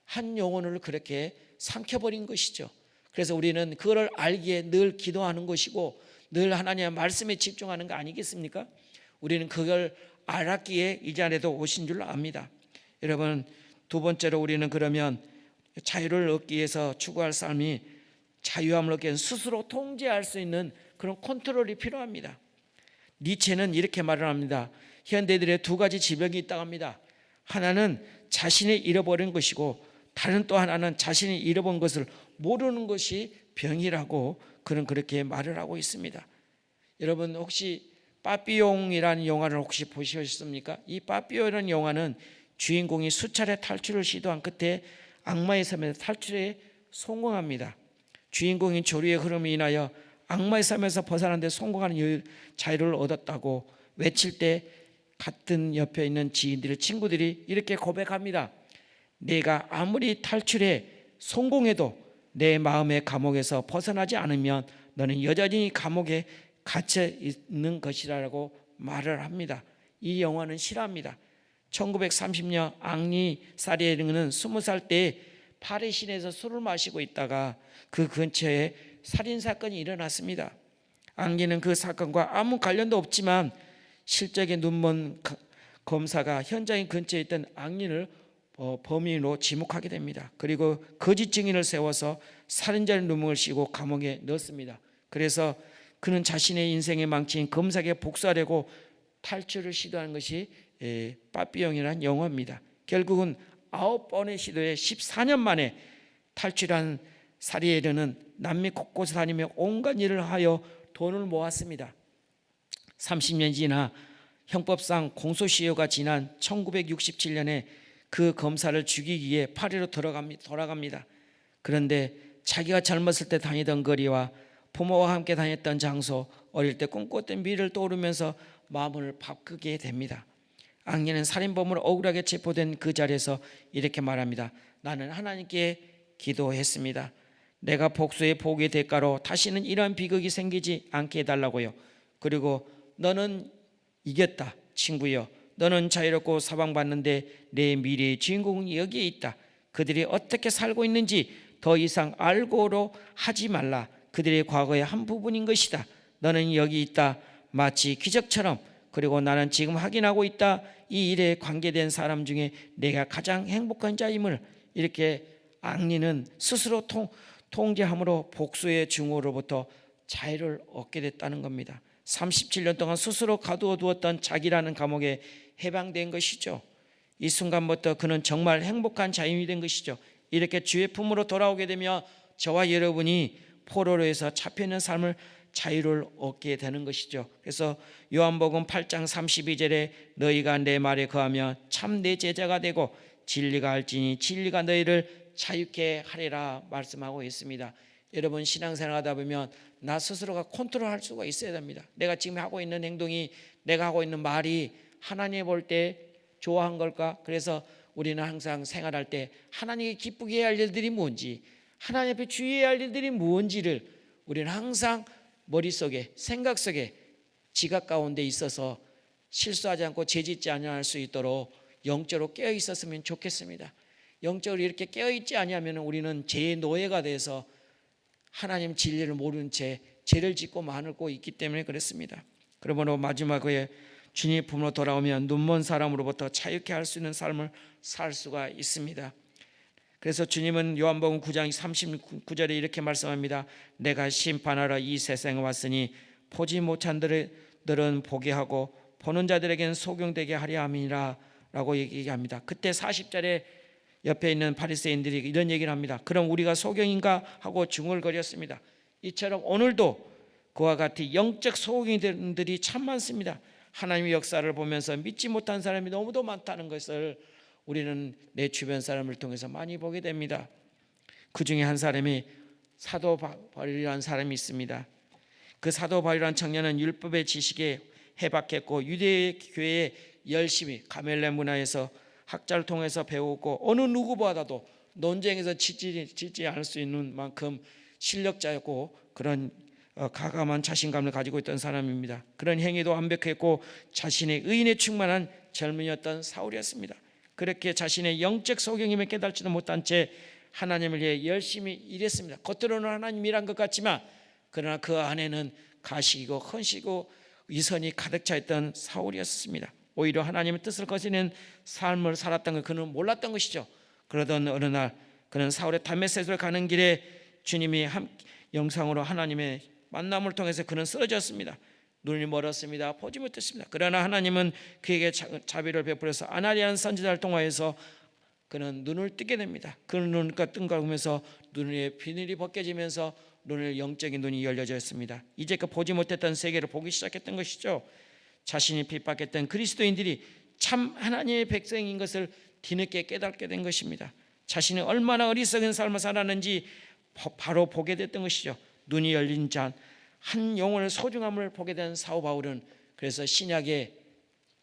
한 영혼을 그렇게 삼켜버린 것이죠. 그래서 우리는 그걸 알기에 늘 기도하는 것이고 늘 하나님의 말씀에 집중하는 거 아니겠습니까? 우리는 그걸 알았기에 이 자리에도 오신 줄 압니다. 여러분, 두 번째로 우리는 그러면 자유를 얻기 위해서 추구할 삶이 자유함을 얻기 위해서 스스로 통제할 수 있는 그런 컨트롤이 필요합니다. 니체는 이렇게 말을 합니다. 현대인들의 두 가지 질병이 있다고 합니다. 하나는 자신이 잃어버린 것이고 다른 또 하나는 자신이 잃어본 것을 모르는 것이 병이라고 그렇게 말을 하고 있습니다. 여러분 혹시 빠삐용이라는 영화를 혹시 보셨습니까? 이 빠삐용이라는 영화는 주인공이 수차례 탈출을 시도한 끝에 악마의 섬에서 탈출에 성공합니다. 주인공인 조류의 흐름에 인하여 악마의 섬에서 벗어나는 데 성공하는 자유를 얻었다고 외칠 때 같은 옆에 있는 지인들의 친구들이 이렇게 고백합니다. 내가 아무리 탈출에 성공해도 내 마음의 감옥에서 벗어나지 않으면 너는 여전히 감옥에 갇혀 있는 것이라고 말을 합니다. 이 영화는 실화입니다. 1930년 앙리 사리에르는 20살 때 파리 시내에서 술을 마시고 있다가 그 근처에 살인사건이 일어났습니다. 앙리는 그 사건과 아무 관련도 없지만 실적의 눈먼 검사가 현장 근처에 있던 앙리를 범인으로 지목하게 됩니다. 그리고 거짓 증인을 세워서 살인자의 누명을 씌고 감옥에 넣습니다. 그래서 그는 자신의 인생의 망친 검사에게 복수하려고 탈출을 시도하는 것이 빠삐용이라는 영화입니다. 결국은 9번의 시도에 14년 만에 탈출한 사리에르는 남미 곳곳에 다니며 온갖 일을 하여 돈을 모았습니다. 30년 지나 형법상 공소시효가 지난 1967년에 그 검사를 죽이기 위해 파리로 돌아갑니다. 그런데 자기가 젊었을 때 다니던 거리와 부모와 함께 다녔던 장소, 어릴 때 꿈꿨던 미래를 떠오르면서 마음을 바꾸게 됩니다. 앙리는 살인범으로 억울하게 체포된 그 자리에서 이렇게 말합니다. 나는 하나님께 기도했습니다. 내가 복수의 복의 대가로 다시는 이러한 비극이 생기지 않게 해달라고요. 그리고 너는 이겼다 친구여. 너는 자유롭고 사방받는데 내 미래의 주인공은 여기에 있다. 그들이 어떻게 살고 있는지 더 이상 알고로 하지 말라. 그들의 과거의 한 부분인 것이다. 너는 여기 있다 마치 기적처럼. 그리고 나는 지금 확인하고 있다. 이 일에 관계된 사람 중에 내가 가장 행복한 자임을. 이렇게 앙리는 스스로 통제함으로 복수의 증오로부터 자유를 얻게 됐다는 겁니다. 37년 동안 스스로 가두어 두었던 자기라는 감옥에 해방된 것이죠. 이 순간부터 그는 정말 행복한 자유인이 된 것이죠. 이렇게 주의 품으로 돌아오게 되면 저와 여러분이 포로로에서 잡혀있는 삶을 자유를 얻게 되는 것이죠. 그래서 요한복음 8장 32절에 너희가 내 말에 거하면 참 내 제자가 되고 진리가 알지니 진리가 너희를 자유케 하리라 말씀하고 있습니다. 여러분 신앙생활 하다 보면 나 스스로가 컨트롤할 수가 있어야 됩니다. 내가 지금 하고 있는 행동이, 내가 하고 있는 말이 하나님 볼 때 좋아한 걸까? 그래서 우리는 항상 생활할 때 하나님께 기쁘게 해야 할 일들이 뭔지, 하나님 앞에 주의해야 할 일들이 뭔지를 우리는 항상 머릿속에, 생각 속에, 지각 가운데 있어서 실수하지 않고 죄짓지 아니할 수 있도록 영적으로 깨어 있었으면 좋겠습니다. 영적으로 이렇게 깨어 있지 아니하면 우리는 죄의 노예가 돼서 하나님 진리를 모르는 채 죄를 짓고 마늘고 있기 때문에 그렇습니다. 그러므로 마지막에 주님 품으로 돌아오면 눈먼 사람으로부터 자유케 할 수 있는 삶을 살 수가 있습니다. 그래서 주님은 요한복음 9장 39절에 이렇게 말씀합니다. 내가 심판하러 이 세상에 왔으니 보지 못한 들은 보게 하고 보는 자들에게는 소경되게 하려 함이라 라고 얘기합니다. 그때 40절에 옆에 있는 바리새인들이 이런 얘기를 합니다. 그럼 우리가 소경인가 하고 중얼거렸습니다. 이처럼 오늘도 그와 같이 영적 소경들이 참 많습니다. 하나님의 역사를 보면서 믿지 못한 사람이 너무도 많다는 것을 우리는 내 주변 사람을 통해서 많이 보게 됩니다. 그 중에 한 사람이 사도 바울이라는 사람이 있습니다. 그 사도 바울이라는 청년은 율법의 지식에 해박했고 유대 교회에 열심히 가멜레 문화에서 학자를 통해서 배우고 어느 누구보다도 논쟁에서 지지 않을 수 있는 만큼 실력자였고 그런 가감한 자신감을 가지고 있던 사람입니다. 그런 행위도 완벽했고 자신의 의인에 충만한 젊은이였던 사울이었습니다. 그렇게 자신의 영적 소경임을 깨달지도 못한 채 하나님을 위해 열심히 일했습니다. 겉으로는 하나님 일한 것 같지만 그러나 그 안에는 가식이고 헌시고 위선이 가득 차 있던 사울이었습니다. 오히려 하나님의 뜻을 거스르는 삶을 살았던 걸 그는 몰랐던 것이죠. 그러던 어느 날 그는 사울의 다메섹으로 가는 길에 주님이 영상으로 하나님의 만남을 통해서 그는 쓰러졌습니다. 눈이 멀었습니다. 보지 못했습니다. 그러나 하나님은 그에게 자비를 베풀어서 아나니아라는 선지자를 통하여서 그는 눈을 뜨게 됩니다. 그 눈과 뜬걸 보면서 눈의 비늘이 벗겨지면서 눈의 영적인 눈이 열려져 있습니다. 이제껏 보지 못했던 세계를 보기 시작했던 것이죠. 자신이 핍박했던 그리스도인들이 참 하나님의 백성인 것을 뒤늦게 깨닫게 된 것입니다. 자신이 얼마나 어리석은 삶을 살았는지 바로 보게 됐던 것이죠. 눈이 열린 자 한 영혼의 소중함을 보게 된 사도 바울은 그래서 신약의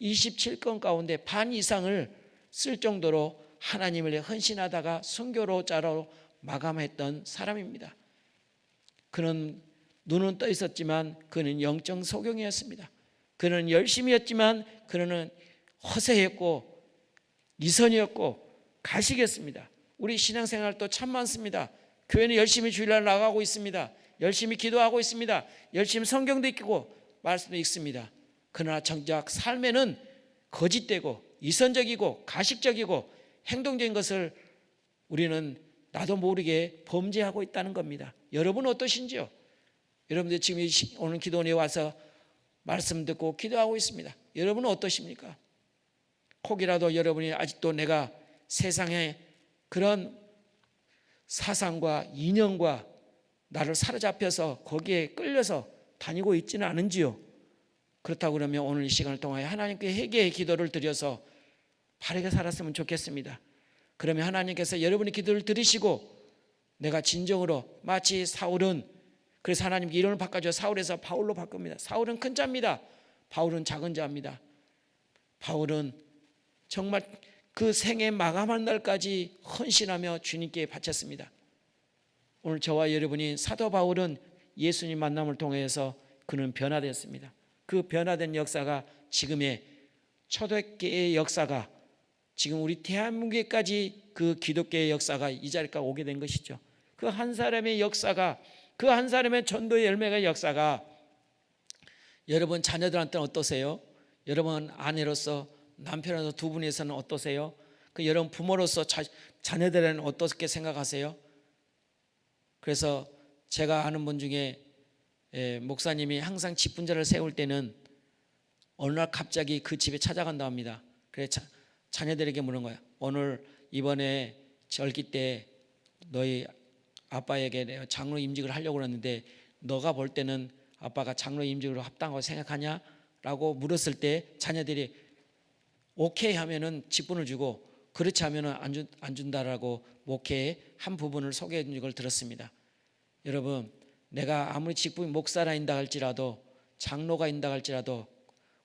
27권 가운데 반 이상을 쓸 정도로 하나님을 위해 헌신하다가 선교로자로 마감했던 사람입니다. 그는 눈은 떠 있었지만 그는 영적 소경이었습니다. 그는 열심히 했지만 그는 허세였고 이선이었고 가식이었습니다. 우리 신앙생활도 참 많습니다. 교회는 열심히 주일날 나가고 있습니다. 열심히 기도하고 있습니다. 열심히 성경도 읽고 말씀도 읽습니다. 그러나 정작 삶에는 거짓되고 이선적이고 가식적이고 행동적인 것을 우리는 나도 모르게 범죄하고 있다는 겁니다. 여러분 어떠신지요? 여러분들 지금 오늘 기도원에 와서 말씀 듣고 기도하고 있습니다. 여러분은 어떠십니까? 혹이라도 여러분이 아직도 내가 세상에 그런 사상과 이념과 나를 사로잡혀서 거기에 끌려서 다니고 있지는 않은지요? 그렇다고 그러면 오늘 이 시간을 통하여 하나님께 회개의 기도를 드려서 바르게 살았으면 좋겠습니다. 그러면 하나님께서 여러분의 기도를 들으시고 내가 진정으로 마치 사울은 그래서 하나님께 이름을 바꿔줘 사울에서 바울로 바꿉니다. 사울은 큰 자입니다. 바울은 작은 자입니다. 바울은 정말 그 생애 마감한 날까지 헌신하며 주님께 바쳤습니다. 오늘 저와 여러분이 사도 바울은 예수님 만남을 통해서 그는 변화되었습니다. 그 변화된 역사가 지금의 초대교회의 역사가 지금 우리 대한민국에까지 그 기독교의 역사가 이 자리까지 오게 된 것이죠. 그 한 사람의 역사가 그 한 사람의 전도의 열매가 역사가 여러분 자녀들한테는 어떠세요? 여러분 아내로서 남편으로서 두 분에서는 어떠세요? 그 여러분 부모로서 자녀들에는 어떻게 생각하세요? 그래서 제가 아는 분 중에 목사님이 항상 집 분자를 세울 때는 어느 날 갑자기 그 집에 찾아간다 합니다. 그래서 자녀들에게 물은 거야. 오늘 이번에 절기 때 너희 아빠에게 내가 장로 임직을 하려고 그랬는데 너가 볼 때는 아빠가 장로 임직으로 합당하고 생각하냐? 라고 물었을 때 자녀들이 오케이 하면은 직분을 주고 그렇지 하면은 안 준다라고 목회의 한 부분을 소개해 준 걸 들었습니다. 여러분 내가 아무리 직분 목사라 인다 할지라도 장로가 인다 할지라도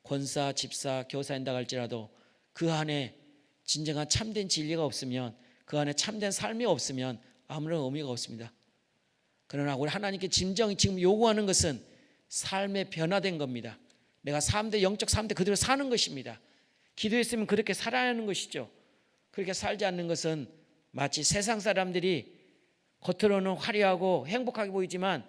권사, 집사, 교사 인다 할지라도 그 안에 진정한 참된 진리가 없으면 그 안에 참된 삶이 없으면 아무런 의미가 없습니다. 그러나 우리 하나님께 진정 지금 요구하는 것은 삶의 변화된 겁니다. 내가 3대 영적 3대 그대로 사는 것입니다. 기도했으면 그렇게 살아야 하는 것이죠. 그렇게 살지 않는 것은 마치 세상 사람들이 겉으로는 화려하고 행복하게 보이지만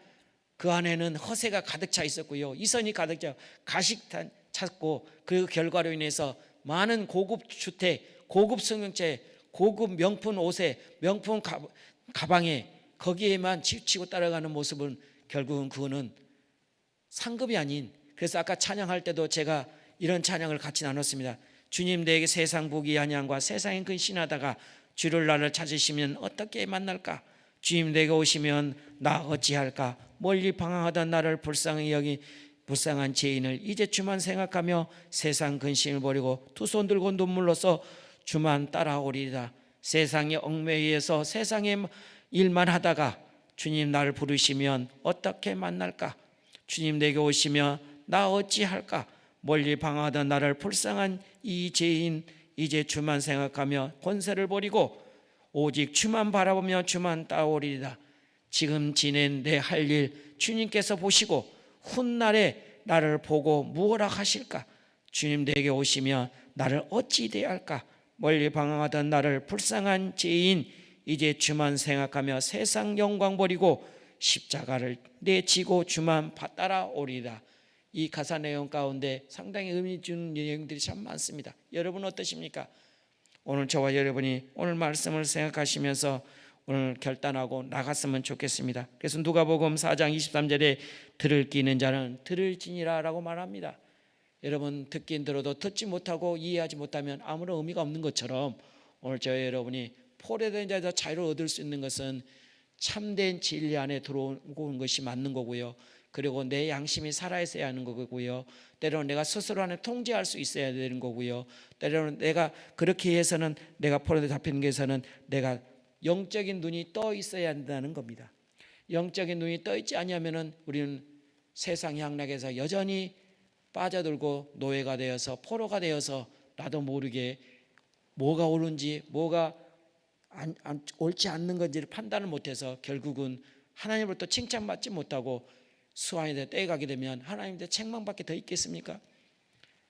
그 안에는 허세가 가득 차 있었고요. 이선이 가득 차 가식 찼고 그 결과로 인해서 많은 고급 주택, 고급 승용차에 고급 명품 옷에 명품 가방에 거기에만 치우치고 따라가는 모습은 결국은 그거는 상급이 아닌 그래서 아까 찬양할 때도 제가 이런 찬양을 같이 나눴습니다. 주님 내게 세상 부귀 한양과 세상에 근신하다가 주를 나를 찾으시면 어떻게 만날까? 주님 내게 오시면 나 어찌할까? 멀리 방황하던 나를 불쌍히 여기 불쌍한 죄인을 이제 주만 생각하며 세상 근심을 버리고 두 손 들고 눈물로써 주만 따라오리다. 세상의 얽매이에서 세상의 일만 하다가 주님 나를 부르시면 어떻게 만날까? 주님 내게 오시면 나 어찌할까? 멀리 방황하던 나를 불쌍한 이 죄인 이제 주만 생각하며 권세를 버리고 오직 주만 바라보며 주만 따오리이다. 지금 지낸 내 할 일 주님께서 보시고 훗날에 나를 보고 무엇라 하실까? 주님 내게 오시면 나를 어찌 대할까? 멀리 방황하던 나를 불쌍한 죄인 이제 주만 생각하며 세상 영광 버리고 십자가를 내지고 주만 따라오리이다. 이 가사 내용 가운데 상당히 의미 주는 내용들이 참 많습니다. 여러분 어떠십니까? 오늘 저와 여러분이 오늘 말씀을 생각하시면서 오늘 결단하고 나갔으면 좋겠습니다. 그래서 누가복음 4장 23절에 들을 귀 있는 자는 들을지니라 라고 말합니다. 여러분 듣긴 들어도 듣지 못하고 이해하지 못하면 아무런 의미가 없는 것처럼 오늘 저와 여러분이 포로된 자에서 자유를 얻을 수 있는 것은 참된 진리 안에 들어오는 것이 맞는 거고요. 그리고 내 양심이 살아있어야 하는 거고요. 때로는 내가 스스로 안에 통제할 수 있어야 되는 거고요. 때로는 내가 그렇게 해서는 내가 포로에 잡히는 것에서는 내가 영적인 눈이 떠 있어야 한다는 겁니다. 영적인 눈이 떠 있지 않으면은 우리는 세상 향락에서 여전히 빠져들고 노예가 되어서 포로가 되어서 나도 모르게 뭐가 옳은지 뭐가 옳지 않는 건지를 판단을 못해서 결국은 하나님으로부터 칭찬받지 못하고 수완이 떼가게 되면 하나님한테 책망밖에 더 있겠습니까?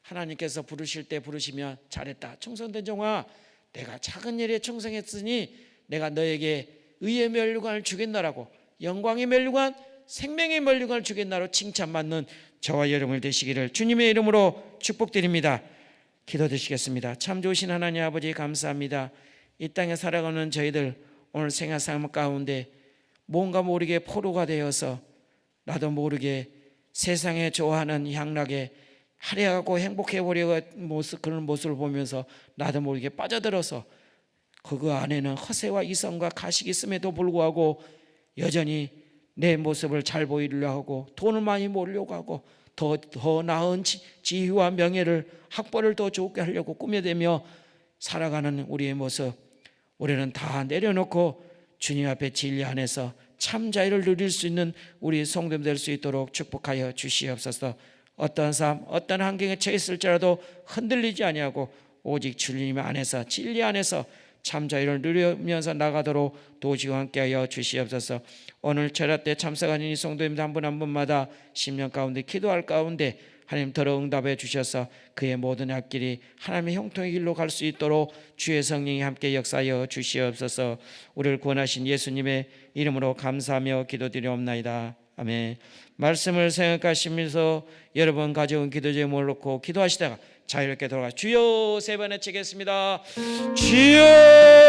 하나님께서 부르실 때 부르시면 잘했다 충성된 종아 내가 작은 일에 충성했으니 내가 너에게 의의 면류관을 주겠나라고 영광의 면류관 생명의 면류관을 주겠나로 칭찬받는 저와 여러분을 되시기를 주님의 이름으로 축복드립니다. 기도드리겠습니다. 참 좋으신 하나님 아버지 감사합니다. 이 땅에 살아가는 저희들 오늘 생활 삶 가운데 뭔가 모르게 포로가 되어서 나도 모르게 세상에 좋아하는 향락에 화려하고 행복해 보려고 그런 모습을 보면서 나도 모르게 빠져들어서 그 안에는 허세와 이성과 가식이 있음에도 불구하고 여전히 내 모습을 잘 보이려고 하고 돈을 많이 모으려고 하고 더 나은 지위와 명예를 학벌을 더 좋게 하려고 꾸며대며 살아가는 우리의 모습 우리는 다 내려놓고 주님 앞에 진리 안에서 참 자유를 누릴 수 있는 우리 성도들 될 수 있도록 축복하여 주시옵소서. 어떤 삶 어떤 환경에 처했을지라도 흔들리지 아니하고 오직 주님 안에서 진리 안에서 참 자유를 누리면서 나가도록 도우시고 함께하여 주시옵소서. 오늘 철야 때 참석하는 이 성도님들 한 분 한 분마다 심령 가운데 기도할 가운데 하나님 더러 응답해 주셔서 그의 모든 앞길이 하나님의 형통의 길로 갈 수 있도록 주의 성령이 함께 역사하여 주시옵소서. 우리를 구원하신 예수님의 이름으로 감사하며 기도드리옵나이다. 아멘. 말씀을 생각하시면서 여러분 가져온 기도 제목을 놓고 기도하시다가 자유롭게 돌아가 주여 세 번 외치겠습니다. 주여